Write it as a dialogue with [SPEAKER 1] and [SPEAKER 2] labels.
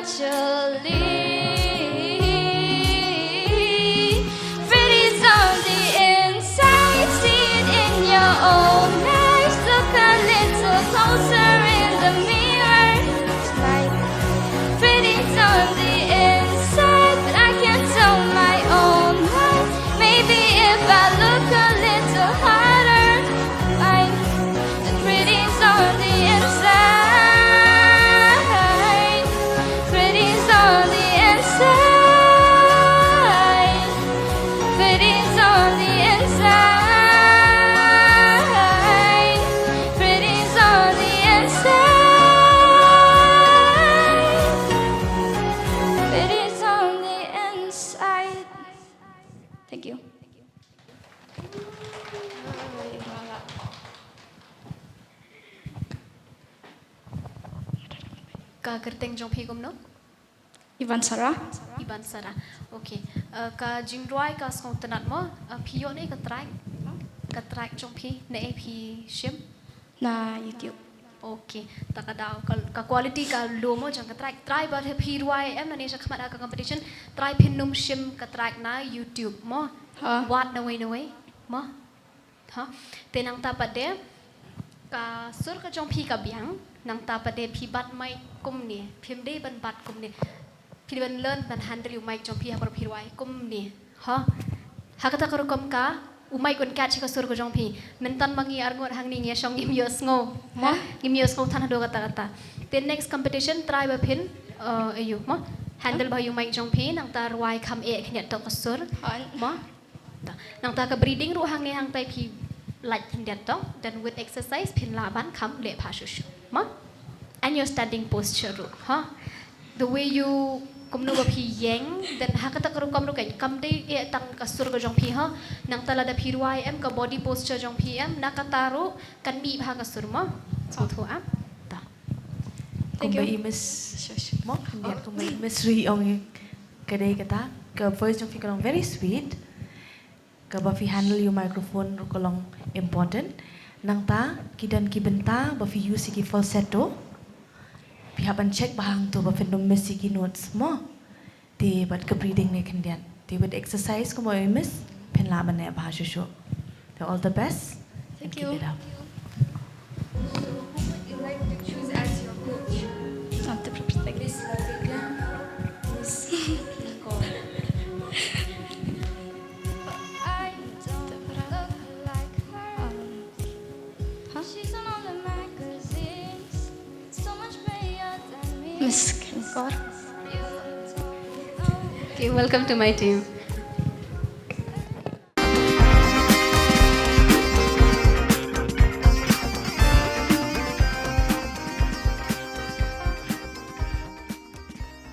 [SPEAKER 1] naturally. Pretty's on the inside, see it in your own eyes. Look a little closer in the mirror tonight. Pretty's on the inside, but I can't tell my own mind. Maybe if I look a little harder, I'm pretty's on the inside. Pretty's on the inside. Pretty's on the inside. Pretty's on the inside. Pretty's on the inside. Thank you.
[SPEAKER 2] Ka kerteng jong phi gom no?
[SPEAKER 1] Ibansara.
[SPEAKER 2] Ibansara. Okay. Ka jingdwai ka skong tenat mo phi yo ne ka track jong phi ne phi shim.
[SPEAKER 1] Na YouTube.
[SPEAKER 2] Okay. Ta ka daw ka quality ka lo mo jang ka try ba phi ruai em na ne sa khmat ka competition try phin num shim ka track na YouTube mo. Wat na way mo. Ha. Tenang ta pa de ka sur ka jong phi ka biang nang ta pa de phi bat mai kum ni phim de ban bat kum ni phi ban learn ban handle you mic jong phi ha par phi wai kum ni ha ha ka ta kar kom ka u mic kon catch ka sur ka jong phi men tan mangi ar ngot hang ni nge song im yos ngo mo im yos ngo than do ka ta then next competition try ba phin ayu mo handle ba you mic jong phi nang ta rwai kham e khnya to ka sur mo nang ta ka breathing ru hang ni hang tai phi like that dog then with exercise pin la ban kham le pha shu ma and your standing posture ru ha the way you kum no ba phi yeng then ha ka ta ka ru kam ru kai kam de e tang ka sur ga jong phi ha nang ta la da phi ruai em ka body posture jong phi em na ka ta ru kan mi bha ka sur ma so thu am ta
[SPEAKER 3] thank you miss mo kandian ko miss ri ong ka dei ka ta ka voice jong phi ka long very sweet ka ba phi handle your microphone ru ko long important nang ta kidan ki benta ba phi use ki falsetto phi haban check bahang to ba phi no miss ki notes mo te bat ka breathing ne kandian te with exercise ko mo miss pen la man ne ba shu all the best
[SPEAKER 1] Thank
[SPEAKER 3] and keep
[SPEAKER 1] you.
[SPEAKER 3] it up.
[SPEAKER 4] So who would you like to choose as your coach?
[SPEAKER 1] Not the perfect.
[SPEAKER 4] Miss Lavina, Miss Nicole.
[SPEAKER 1] I don't look like her. She's on all the magazines, so much better than me. Miss Kinkor.
[SPEAKER 2] okay welcome to my team